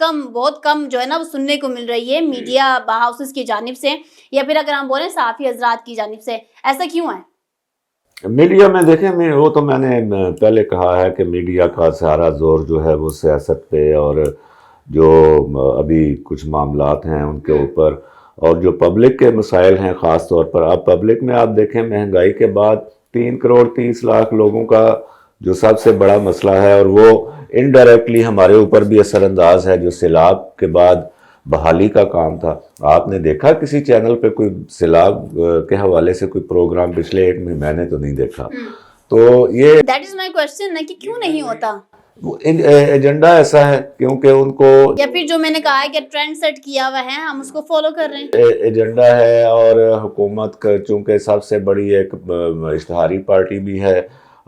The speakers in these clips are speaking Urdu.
بہت کم جو ہے نا وہ سننے کو مل رہی ہے میڈیا ہاؤسز کی جانب سے, یا پھر اگر ہم بولیں صحافی حضرات کی جانب سے, ایسا کیوں ہے؟ میڈیا میں دیکھیں, وہ تو میں نے پہلے کہا ہے کہ میڈیا کا سارا زور جو ہے وہ سیاست پہ اور جو ابھی کچھ معاملات ہیں ان کے اوپر, اور جو پبلک کے مسائل ہیں خاص طور پر. اب پبلک میں آپ دیکھیں مہنگائی کے بعد 3 کروڑ 30 لاکھ لوگوں کا جو سب سے بڑا مسئلہ ہے, اور وہ انڈائریکٹلی ہمارے اوپر بھی اثر انداز ہے, جو سیلاب کے بعد بحالی کا کام تھا. آپ نے دیکھا کسی چینل پہ کوئی سیلاب کے حوالے سے کوئی پروگرام پچھلے 1 مہینے میں نے تو نہیں دیکھا. تو یہ دیٹ از مائی کوسچن ہے کہ کیوں نہیں ہوتا. ایجنڈا ایسا ہے کیونکہ ان کو, یا پھر جو میں نے کہا ہے کہ ٹرینڈ سیٹ کیا ہوا ہے ہم اس کو فالو کر رہے ہیں, ایجنڈا ہے. اور حکومت چونکہ سب سے بڑی ایک اشتہاری پارٹی بھی ہے,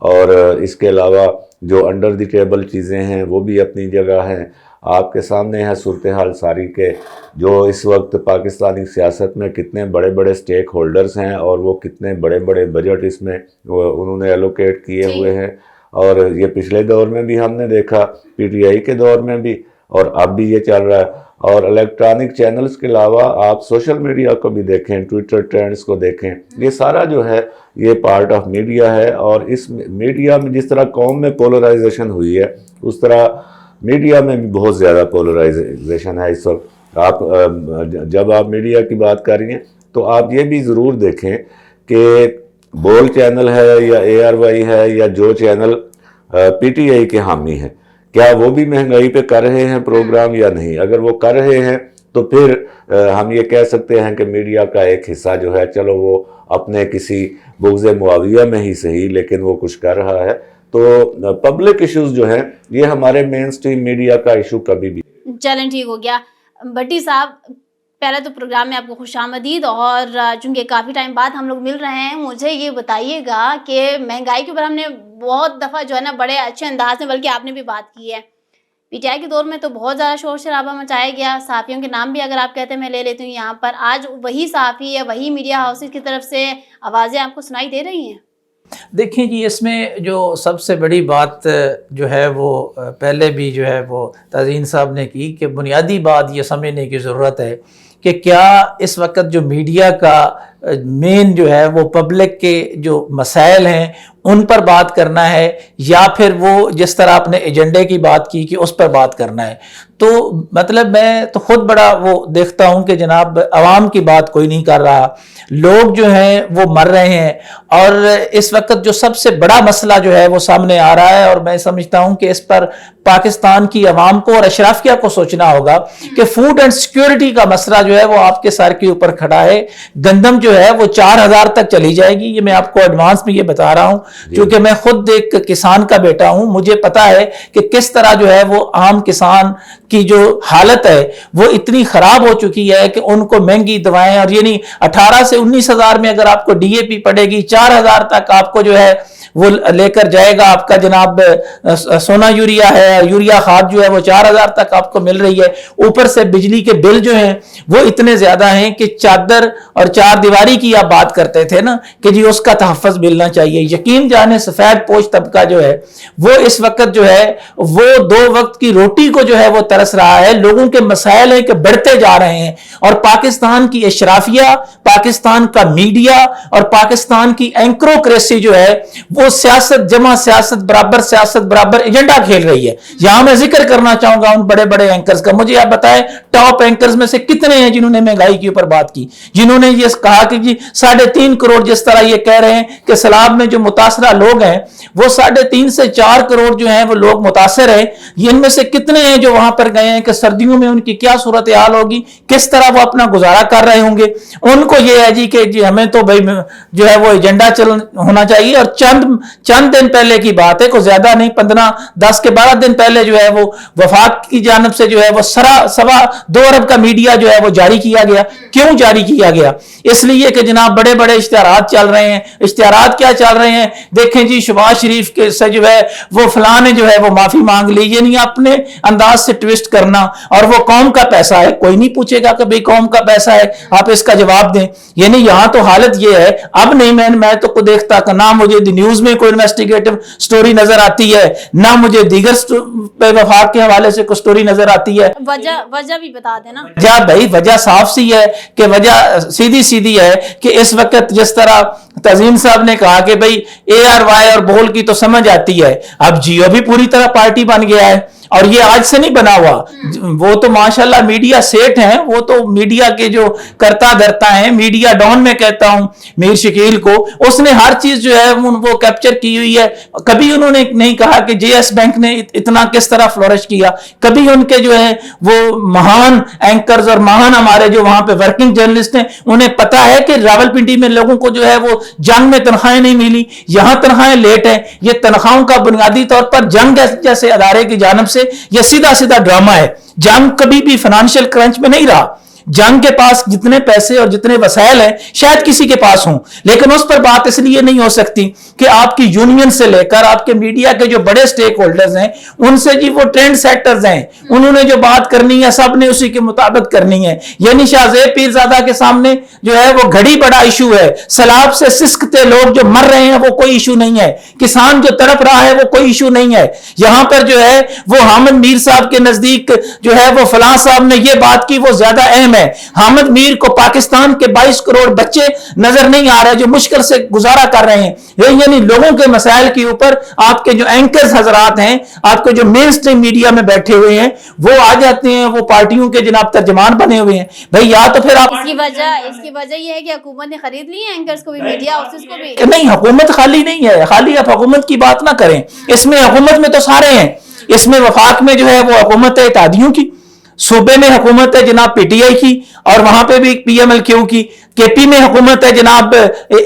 اور اس کے علاوہ جو انڈر دی ٹیبل چیزیں ہیں وہ بھی اپنی جگہ ہیں. آپ کے سامنے ہے صورتحال ساری کے, جو اس وقت پاکستانی سیاست میں کتنے بڑے بڑے سٹیک ہولڈرز ہیں, اور وہ کتنے بڑے بڑے بجٹ اس میں انہوں نے ایلوکیٹ کیے ہوئے ہیں. اور یہ پچھلے دور میں بھی ہم نے دیکھا, پی ٹی آئی کے دور میں بھی, اور اب بھی یہ چل رہا ہے. اور الیکٹرانک چینلز کے علاوہ آپ سوشل میڈیا کو بھی دیکھیں, ٹویٹر ٹرینڈز کو دیکھیں, یہ سارا جو ہے یہ پارٹ آف میڈیا ہے. اور اس میڈیا میں جس طرح قوم میں پولرائزیشن ہوئی ہے, اس طرح میڈیا میں بھی بہت زیادہ پولرائزیشن ہے اس وقت. آپ جب آپ میڈیا کی بات کر رہی ہیں تو آپ یہ بھی ضرور دیکھیں کہ بول چینل ہے یا اے آر وائی ہے یا جو چینل پی ٹی آئی کے حامی ہیں, کیا وہ بھی مہنگائی پہ کر رہے ہیں پروگرام یا نہیں؟ اگر وہ کر رہے ہیں تو پھر ہم یہ کہہ سکتے ہیں کہ میڈیا کا ایک حصہ جو ہے, چلو وہ اپنے کسی بغض معاویہ میں ہی صحیح, لیکن وہ کچھ کر رہا ہے. تو پبلک ایشوز جو ہیں یہ ہمارے مین سٹریم میڈیا کا ایشو کبھی بھی. چلیں ٹھیک ہو گیا. بٹی صاحب, پہلے تو پروگرام میں آپ کو خوش آمدید, اور چونکہ کافی ٹائم بعد ہم لوگ مل رہے ہیں, مجھے یہ بتائیے گا کہ مہنگائی کے اوپر ہم نے بہت دفعہ جو ہے نا بڑے اچھے انداز میں, بلکہ آپ نے بھی بات کی ہے. پی ٹی آئی کے دور میں تو بہت زیادہ شور شرابہ مچایا گیا, صحافیوں کے نام بھی اگر آپ کہتے ہیں میں لے لیتی ہوں یہاں پر. آج وہی صحافی یا وہی میڈیا ہاؤسز کی طرف سے آوازیں آپ کو سنائی دے رہی ہیں؟ دیکھیں جی, اس میں جو سب سے بڑی بات جو ہے وہ پہلے بھی جو ہے وہ تزین صاحب نے کی, کہ بنیادی بات یہ سمجھنے کی ضرورت ہے کہ کیا اس وقت جو میڈیا کا مین جو ہے وہ پبلک کے جو مسائل ہیں ان پر بات کرنا ہے, یا پھر وہ جس طرح آپ نے ایجنڈے کی بات کی کہ اس پر بات کرنا ہے. تو مطلب میں تو خود بڑا وہ دیکھتا ہوں کہ جناب عوام کی بات کوئی نہیں کر رہا, لوگ جو ہیں وہ مر رہے ہیں. اور اس وقت جو سب سے بڑا مسئلہ جو ہے وہ سامنے آ رہا ہے, اور میں سمجھتا ہوں کہ اس پر پاکستان کی عوام کو اور اشرافیہ کو سوچنا ہوگا کہ فوڈ اینڈ سیکیورٹی کا مسئلہ جو ہے وہ آپ کے سر کے اوپر کھڑا ہے. گندم جو ہے وہ 4000 تک چلی جائے گی, یہ میں آپ کو ایڈوانس میں یہ بتا رہا ہوں, کیونکہ میں خود ایک کسان کا بیٹا ہوں. مجھے پتا ہے کہ کس طرح جو ہے وہ عام کسان کی جو حالت ہے وہ اتنی خراب ہو چکی ہے کہ ان کو مہنگی دوائیں, اور یعنی 18 سے 19 ہزار میں اگر آپ کو ڈی اے پی پڑے گی, 4000 تک آپ کو جو ہے وہ لے کر جائے گا. آپ کا جناب سونا یوریا ہے, یوریا کھاد جو ہے وہ 4000 تک آپ کو مل رہی ہے. اوپر سے بجلی کے بل جو ہیں وہ اتنے زیادہ ہیں کہ چادر اور 4 دیواری کی آپ بات کرتے تھے نا کہ جی اس کا تحفظ ملنا چاہیے. یقین جانے سفید پوش طبقہ جو ہے وہ اس وقت جو ہے وہ 2 وقت کی روٹی کو جو ہے وہ ترس رہا ہے. لوگوں کے مسائل ہیں کہ بڑھتے جا رہے ہیں, اور پاکستان کی اشرافیہ, پاکستان کا میڈیا اور پاکستان کی اینکروکریسی جو ہے وہ سیاست جمع سیاست برابر ایجنڈا کھیل رہی ہے. یہاں میں ذکر کرنا چاہوں گا ان بڑے بڑے اینکرز کا. مجھے آپ بتائیں ٹاپ اینکرز میں سے کتنے ہیں جنہوں نے مہنگائی کے اوپر بات کی, جنہوں نے یہ کہا کہ جی 3.5 کروڑ, جس طرح یہ کہہ رہے ہیں کہ سیلاب میں جو متاثرہ لوگ ہیں وہ 3.5 سے 4 کروڑ جو ہیں وہ لوگ متاثر ہیں. ان میں سے کتنے ہیں جو وہاں پر گئے ہیں کہ سردیوں میں ان کی کیا صورتحال ہوگی, کس طرح وہ اپنا گزارا کر رہے ہوں گے. ان کو یہ ہے جی کہ جی ہمیں تو بھائی جو ہے وہ ایجنڈا ہونا چاہیے. اور چند دن پہلے کی بات ہے, کوئی زیادہ نہیں, 10 کے 12 دن پہلے جو ہے وہ وفاق کی جانب سے جو ہے وہ 2.25 ارب کا میڈیا جو ہے وہ جاری کیا گیا. کیوں جاری کیا گیا؟ اس لیے کہ جناب بڑے بڑے اشتہارات چل رہے ہیں. اشتہارات کیا چل رہے ہیں؟ دیکھیں جی شہباز شریف کے سے جو ہے وہ فلاں نے جو ہے وہ معافی مانگ لی. یہ نہیں اپنے انداز سے ٹویسٹ کرنا, اور وہ قوم کا پیسہ ہے, کوئی نہیں پوچھے گا کہ بھئی قوم کا پیسہ ہے, آپ اس کا جواب دیں. یعنی یہاں تو حالت یہ ہے, اب نہیں میں تو کو دیکھتا کہ نہ مجھے دی نیوز نیوز میں کوئی انویسٹیگیٹو سٹوری نظر آتی ہے، نہ مجھے دیگر وفاق کے حوالے سے کوئی سٹوری نظر آتی ہے۔ وجہ بھی بتا دینا۔ بھائی وجہ صاف سی ہے کہ وجہ سیدھی ہے کہ اس وقت جس طرح تزین صاحب نے کہا کہ بھئی اے آر وائی اور بول کی تو سمجھ آتی ہے، اب جیو بھی پوری طرح پارٹی بن گیا ہے، اور یہ آج سے نہیں بنا ہوا، وہ تو ماشاءاللہ میڈیا سیٹ ہیں، وہ تو میڈیا کے جو کرتا دھرتا ہیں، میڈیا ڈون میں کہتا ہوں میر شکیل کو، اس نے ہر چیز جو ہے وہ کیپچر کی ہوئی ہے۔ کبھی انہوں نے نہیں کہا کہ جے ایس بینک نے اتنا کس طرح فلورش کیا، کبھی ان کے جو ہے وہ مہان اینکرز اور مہان ہمارے جو وہاں پہ ورکنگ جرنلسٹ ہیں، انہیں پتا ہے کہ راولپنڈی میں لوگوں کو جو ہے وہ جنگ میں تنخواہیں نہیں ملی، یہاں تنخواہیں لیٹ ہیں، یہ تنخواہوں کا بنیادی طور پر جنگ جیسے ادارے کی جانب سے یہ سیدھا ڈرامہ ہے۔ جنگ کبھی بھی فنانشل کرنچ میں نہیں رہا، جنگ کے پاس جتنے پیسے اور جتنے وسائل ہیں شاید کسی کے پاس ہوں، لیکن اس پر بات اس لیے نہیں ہو سکتی کہ آپ کی یونین سے لے کر آپ کے میڈیا کے جو بڑے سٹیک ہولڈرز ہیں ان سے جی وہ ٹرینڈ سیٹرز ہیں، انہوں نے جو بات کرنی ہے سب نے اسی کے مطابق کرنی ہے۔ یعنی شاہ زیب پیرزادہ کے سامنے جو ہے وہ گھڑی بڑا ایشو ہے، سیلاب سے سسکتے لوگ جو مر رہے ہیں وہ کوئی ایشو نہیں ہے، کسان جو تڑپ رہا ہے وہ کوئی ایشو نہیں ہے۔ یہاں پر جو ہے وہ حامد میر صاحب کے نزدیک جو ہے وہ فلاں صاحب نے یہ بات کی وہ زیادہ اہم ہے۔ حامد میر کو پاکستان کے 22 کروڑ بچے نظر نہیں آ رہے جو مشکل سے گزارا کر رہے ہیں، یعنی لوگوں کے مسائل کے اوپر آپ کے جو اینکرز حضرات ہیں، آپ کے جو مین سٹریم میڈیا میں بیٹھے ہوئے ہیں وہ آ جاتے ہیں، وہ پارٹیوں کے جناب ترجمان بنے ہوئے ہیں۔ بھئی یا تو پھر آپ اس کی وجہ یہ ہے کہ حکومت نے خرید لی ہے اینکرز کو بھی، میڈیا ہاؤسز کو بھی۔ نہیں، حکومت خالی نہیں ہے، خالی آپ حکومت کی بات نہ کریں، اس میں حکومت میں تو سارے ہیں، اس میں وفاق میں جو ہے وہ حکومت ہے اتحادیوں کی، صوبے میں حکومت ہے جناب پی ٹی آئی کی اور وہاں پہ بھی پی ایم ایل کیو کی، کے پی میں حکومت ہے جناب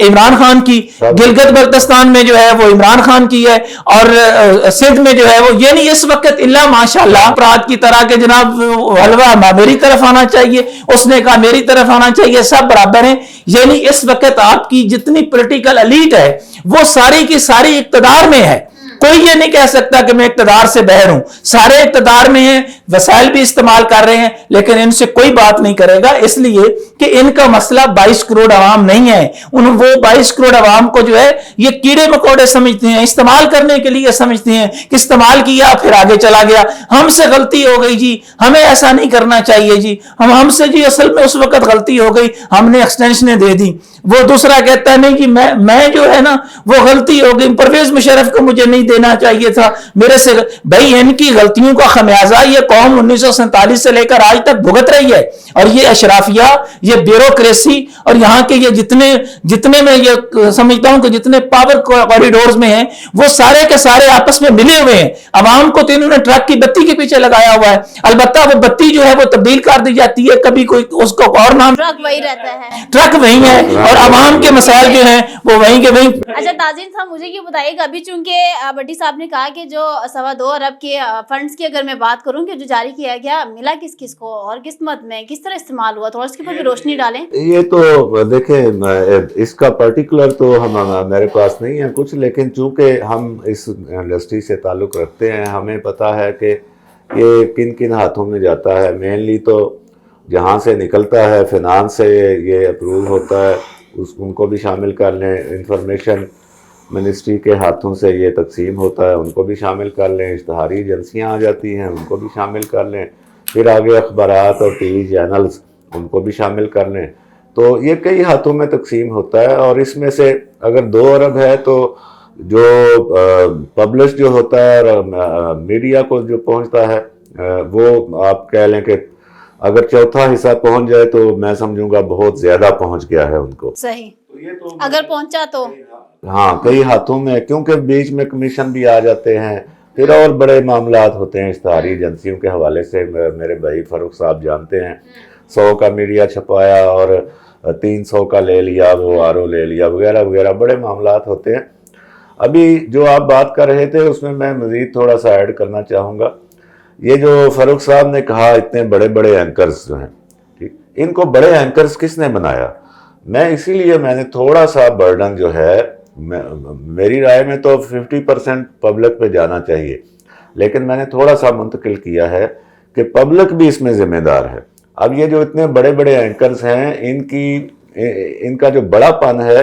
عمران خان کی، گلگت بلتستان میں جو ہے وہ عمران خان کی ہے، اور سندھ میں جو ہے وہ، یعنی اس وقت اللہ ماشاءاللہ افراد کی طرح کے جناب حلوہ میری طرف آنا چاہیے، اس نے کہا میری طرف آنا چاہیے، سب برابر ہیں۔ یعنی اس وقت آپ کی جتنی پولیٹیکل ایلیٹ ہے وہ ساری کی ساری اقتدار میں ہے، کوئی یہ نہیں کہہ سکتا کہ میں اقتدار سے باہر ہوں، سارے اقتدار میں ہیں، وسائل بھی استعمال کر رہے ہیں، لیکن ان سے کوئی بات نہیں کرے گا، اس لیے کہ ان کا مسئلہ 22 کروڑ عوام نہیں ہے، وہ 22 کروڑ عوام کو جو ہے یہ کیڑے مکوڑے سمجھتے ہیں، استعمال کرنے کے لیے سمجھتے ہیں کہ استعمال کیا پھر آگے چلا گیا، ہم سے غلطی ہو گئی جی، ہمیں ایسا نہیں کرنا چاہیے جی، ہم سے جی اصل میں اس وقت غلطی ہو گئی، ہم نے ایکسٹینشنیں دے دی۔ وہ دوسرا کہتا ہے نہیں جی میں جو ہے نا وہ غلطی ہو گئی، پرویز مشرف کو مجھے نہیں دینا چاہیے تھا میرے سے۔ بھائی ان کی غلطیوں کا خمیازہ یہ قوم 1947 سے لے کر آج تک بھگت رہی ہے، اور یہ اشرافیہ، یہ بیوروکریسی اور یہاں کے یہ جتنے میں یہ سمجھتا ہوں کہ جتنے پاور کوریڈورز میں ہیں وہ سارے کے سارے آپس میں ملے ہوئے ہیں۔ عوام کو تو انہوں نے ٹرک کی بتی کے پیچھے لگایا ہوا ہے، البتہ وہ بتی جو ہے وہ تبدیل کر دی جاتی ہے، کبھی کوئی اس کو اور نام، ٹرک وہی رہتا ہے، ٹرک وہی ہے، اور عوام کے مسائل جو ہیں وہ وہیں کے وہیں۔ اچھا تاجین صاحب مجھے یہ بتائیے گا، ابھی چونکہ بٹی صاحب نے کہا کہ جو 2.25 ارب کے فنڈز کی اگر میں بات کروں کہ جو جاری کیا گیا، ملا کس کس کو اور قسمت میں کس طرح استعمال ہوا، تھوڑا اس کے اوپر بھی روشنی ڈالیں۔ یہ تو دیکھیں اس کا پرٹیکولر تو میرے پاس نہیں ہے کچھ، لیکن چونکہ ہم اس انڈسٹری سے تعلق رکھتے ہیں ہمیں پتہ ہے کہ یہ کن کن ہاتھوں میں جاتا ہے۔ مینلی تو جہاں سے نکلتا ہے فنانس سے یہ اپروو ہوتا ہے، ان کو بھی شامل کر لیں، انفارمیشن منسٹری کے ہاتھوں سے یہ تقسیم ہوتا ہے، ان کو بھی شامل کر لیں، اشتہاری ایجنسیاں آ جاتی ہیں ان کو بھی شامل کر لیں، پھر آگے اخبارات اور ٹی وی چینلز ان کو بھی شامل کر لیں، تو یہ کئی ہاتھوں میں تقسیم ہوتا ہے۔ اور اس میں سے اگر 2 ارب ہے تو جو پبلش جو ہوتا ہے اور میڈیا کو جو پہنچتا ہے وہ آپ کہہ لیں کہ اگر چوتھا حصہ پہنچ جائے تو میں سمجھوں گا بہت زیادہ پہنچ گیا ہے ان کو، صحیح، اگر پہنچا تو ہاں کئی ہاتھوں میں، کیونکہ بیچ میں کمیشن بھی آ جاتے ہیں، پھر اور بڑے معاملات ہوتے ہیں اشتہاری ایجنسیوں کے حوالے سے، میرے بھائی فاروق صاحب جانتے ہیں، 100 کا میڈیا چھپایا اور 300 کا لے لیا، وہ آرو لے لیا وغیرہ وغیرہ، بڑے معاملات ہوتے ہیں۔ ابھی جو آپ بات کر رہے تھے اس میں مزید تھوڑا سا ایڈ کرنا چاہوں گا، یہ جو فاروق صاحب نے کہا اتنے بڑے بڑے اینکرز جو ہیں، ٹھیک، ان کو بڑے اینکرز کس نے بنایا؟ اسی لیے میں نے تھوڑا سا برڈن جو ہے، میری رائے میں تو 50% پبلک پہ جانا چاہیے، لیکن میں نے تھوڑا سا منتقل کیا ہے کہ پبلک بھی اس میں ذمہ دار ہے۔ اب یہ جو اتنے بڑے بڑے اینکرز ہیں ان کا جو بڑا پن ہے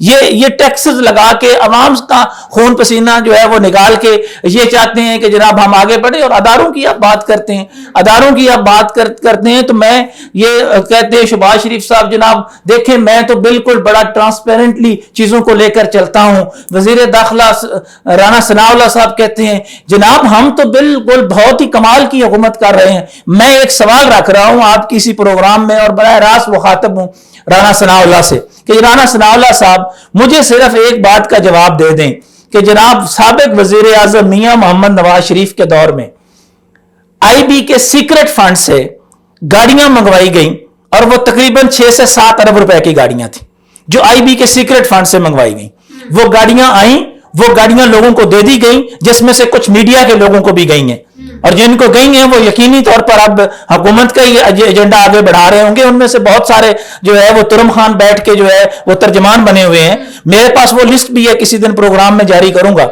یہ ٹیکسز لگا کے عوام کا خون پسینہ جو ہے وہ نکال کے یہ چاہتے ہیں کہ جناب ہم آگے بڑھیں. اور اداروں کی آپ بات کرتے ہیں, اداروں کی آپ بات کرتے ہیں تو میں یہ کہتے ہیں شہباز شریف صاحب جناب دیکھیں میں تو بالکل بڑا ٹرانسپیرنٹلی چیزوں کو لے کر چلتا ہوں. وزیر داخلہ رانا ثناء اللہ صاحب کہتے ہیں جناب ہم تو بالکل بہت ہی کمال کی حکومت کر رہے ہیں. میں ایک سوال رکھ رہا ہوں آپ کسی پروگرام میں اور براہ راست مخاطب ہوں رانا ثناء اللہ سے کہ رانا ثناء اللہ صاحب مجھے صرف ایک بات کا جواب دے دیں کہ جناب سابق وزیر اعظم میاں محمد نواز شریف کے دور میں آئی بی کے سیکرٹ فنڈ سے گاڑیاں منگوائی گئیں اور وہ تقریباً 6 سے 7 ارب روپے کی گاڑیاں تھیں جو آئی بی کے سیکرٹ فنڈ سے منگوائی گئیں. وہ گاڑیاں آئیں, وہ گاڑیاں لوگوں کو دے دی گئیں جس میں سے کچھ میڈیا کے لوگوں کو بھی گئی ہیں اور جن کو گئی ہیں وہ یقینی طور پر اب حکومت کا یہ ایجنڈا آگے بڑھا رہے ہوں گے. ان میں سے بہت سارے جو ہے وہ ترم خان بیٹھ کے جو ہے وہ ترجمان بنے ہوئے ہیں. میرے پاس وہ لسٹ بھی ہے, کسی دن پروگرام میں جاری کروں گا.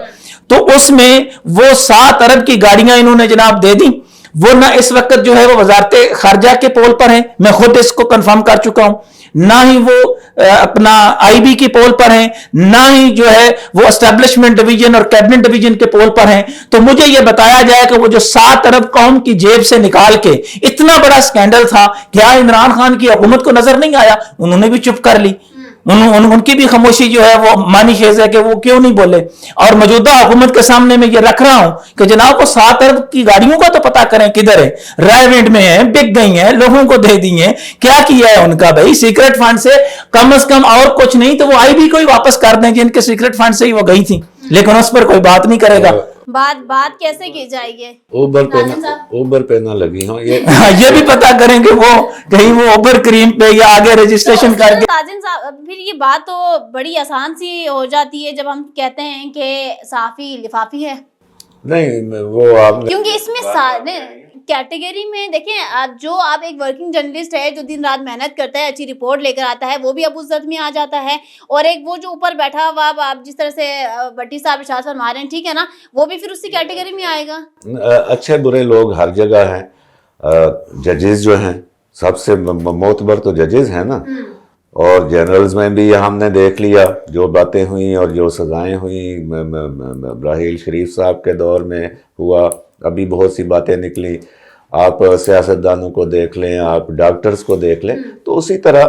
تو اس میں وہ 7 ارب کی گاڑیاں انہوں نے جناب دے دی. وہ نہ اس وقت جو ہے وہ وزارت خارجہ کے پول پر ہیں, میں خود اس کو کنفرم کر چکا ہوں, نہ ہی وہ اپنا آئی بی کی پول پر ہیں, نہ ہی جو ہے وہ اسٹیبلشمنٹ ڈویژن اور کیبنٹ ڈویژن کے پول پر ہیں. تو مجھے یہ بتایا جائے کہ وہ جو 7 ارب قوم کی جیب سے نکال کے اتنا بڑا سکینڈل تھا, کیا عمران خان کی حکومت کو نظر نہیں آیا؟ انہوں نے بھی چپ کر لی. ان کی بھی خاموشی جو ہے وہ معنی خیز ہے کہ وہ کیوں نہیں بولے. اور موجودہ حکومت کے سامنے میں یہ رکھ رہا ہوں کہ جناب کو 7 ارب کی گاڑیوں کا تو پتہ کریں کدھر ہے, رائے میں ہیں, بک گئی ہیں, لوگوں کو دے دی ہیں, کیا کیا ہے ان کا بھائی؟ سیکرٹ فنڈ سے کم از کم اور کچھ نہیں تو وہ آئی بی کو ہی واپس کر دیں جن کے سیکرٹ فنڈ سے ہی وہ گئی تھی, لیکن اس پر کوئی بات نہیں کرے گا. بات کیسے کی جائے گی؟ اوبر پہ نہ لگی ہوں یہ بھی پتا کریں کہ وہ کہیں وہ اوبر کریم پہ یا آگے رجسٹریشن کر کے. تاجن صاحب پھر یہ بات تو بڑی آسان سی ہو جاتی ہے جب ہم کہتے ہیں کہ صحافی لفافی ہے. نہیں وہ آپ کیونکہ اس میں کیٹیگری میں دیکھیں جو آپ ایک ورکنگ جرنلسٹ ہے جو دن رات محنت کرتا ہے, اچھی رپورٹ لے کر آتا ہے, وہ بھی اب اس زد میں آ جاتا ہے. اور ایک وہ جو اوپر بیٹھا ہوا آپ جس طرح سے بٹی صاحب اشارت فرما رہے ہیں, ٹھیک ہے نا, وہ بھی پھر اسی کیٹیگری میں آئے گا. اچھے برے لوگ ہر جگہ ہیں. ججز جو ہیں سب سے معتبر تو ججز ہیں نا, اور جنرلز میں بھی ہم نے دیکھ لیا جو باتیں ہوئیں اور جو سزائیں ہوئیں. راحیل شریف صاحب کے دور میں ہوا, ابھی بہت سی باتیں نکلی. آپ سیاستدانوں کو دیکھ لیں, آپ ڈاکٹرز کو دیکھ لیں, تو اسی طرح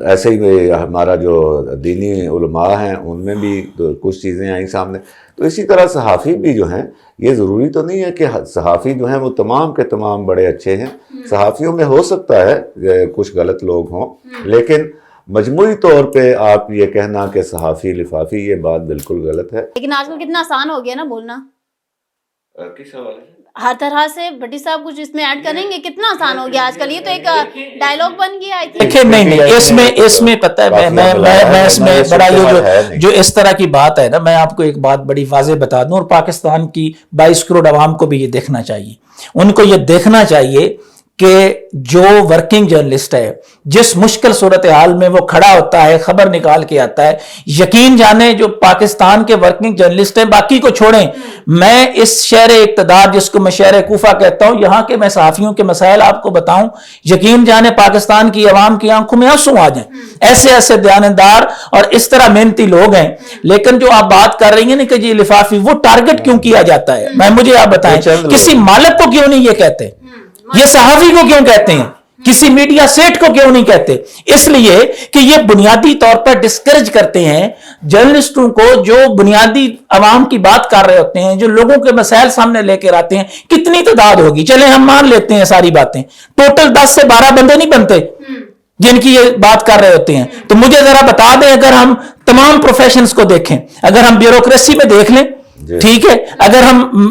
ایسے ہی ہمارا جو دینی علماء ہیں ان میں بھی کچھ چیزیں آئیں سامنے. تو اسی طرح صحافی بھی جو ہیں, یہ ضروری تو نہیں ہے کہ صحافی جو ہیں وہ تمام کے تمام بڑے اچھے ہیں. صحافیوں میں ہو سکتا ہے کچھ غلط لوگ ہوں, لیکن مجموعی طور پہ آپ یہ کہنا کہ صحافی لفافی, یہ بات بالکل غلط ہے. لیکن آج کل کتنا آسان ہو گیا نا بولنا. کس حوالے سے؟ ہر طرح سے. بھٹی صاحب کچھ اس میں ایڈ کریں گے, کتنا آسان ہو گیا آج کل. یہ تو ایک ڈائلاگ بن گیا ہے. دیکھیں نہیں اس میں پتہ ہے میں اس میں بڑا یہ جو اس طرح کی بات ہے نا, میں آپ کو ایک بات بڑی واضح بتا دوں, اور پاکستان کی 22 کروڑ عوام کو بھی یہ دیکھنا چاہیے. ان کو یہ دیکھنا چاہیے کہ جو ورکنگ جرنلسٹ ہے جس مشکل صورتحال میں وہ کھڑا ہوتا ہے, خبر نکال کے آتا ہے, یقین جانے جو پاکستان کے ورکنگ جرنلسٹ ہیں, باقی کو چھوڑیں, میں اس شہر اقتدار جس کو میں شہر کوفہ کہتا ہوں, یہاں کے میں صحافیوں کے مسائل آپ کو بتاؤں, یقین جانے پاکستان کی عوام کی آنکھوں میں آنسو آ جائیں. ایسے دیانتدار اور اس طرح محنتی لوگ ہیں. لیکن جو آپ بات کر رہی ہیں نا کہ جی لفافی, وہ ٹارگٹ کیوں کیا جاتا ہے؟ مجھے آپ بتائیں, کسی مالک کو کیوں نہیں یہ کہتے, یہ صحافی کو کیوں کہتے ہیں, کسی میڈیا سیٹ کو کیوں نہیں کہتے؟ اس لیے کہ یہ بنیادی طور پر ڈسکریج کرتے ہیں جرنلسٹوں کو جو بنیادی عوام کی بات کر رہے ہوتے ہیں, جو لوگوں کے مسائل سامنے لے کر آتے ہیں. کتنی تعداد ہوگی, چلیں ہم مان لیتے ہیں ساری باتیں, ٹوٹل 10 سے 12 بندے نہیں بنتے جن کی یہ بات کر رہے ہوتے ہیں. تو مجھے ذرا بتا دیں, اگر ہم تمام پروفیشنز کو دیکھیں, اگر ہم بیوروکریسی میں دیکھ لیں, ٹھیک ہے, اگر ہم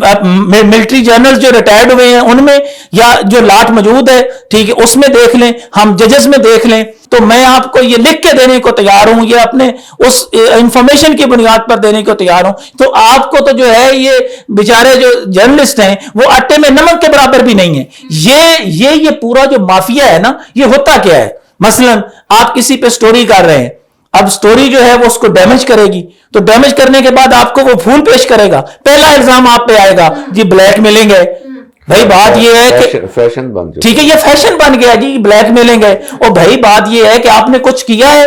ملٹری جنرل جو ریٹائرڈ ہوئے ہیں ان میں, یا جو لاٹ موجود ہے, ٹھیک ہے, اس میں دیکھ لیں, ہم ججز میں دیکھ لیں, تو میں آپ کو یہ لکھ کے دینے کو تیار ہوں, یہ اپنے اس انفارمیشن کی بنیاد پر دینے کو تیار ہوں. تو آپ کو تو جو ہے یہ بیچارے جو جرنلسٹ ہیں وہ آٹے میں نمک کے برابر بھی نہیں ہیں. یہ پورا جو مافیا ہے نا, یہ ہوتا کیا ہے؟ مثلا آپ کسی پہ سٹوری کر رہے ہیں, اب سٹوری جو ہے وہ اس کو ڈیمیج کرے گی, تو ڈیمیج کرنے کے بعد آپ کو وہ پھول پیش کرے گا, پہلا الزام آپ پہ آئے گا جی بلیک میلنگ ہے. بھائی بات یہ ہے کہ فیشن بن چکا, ٹھیک ہے, یہ فیشن بن گیا جی بلیک میلنگ ہے. اور بھائی بات یہ ہے کہ آپ نے کچھ کیا ہے,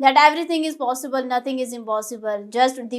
that everything is possible, nothing is impossible, just the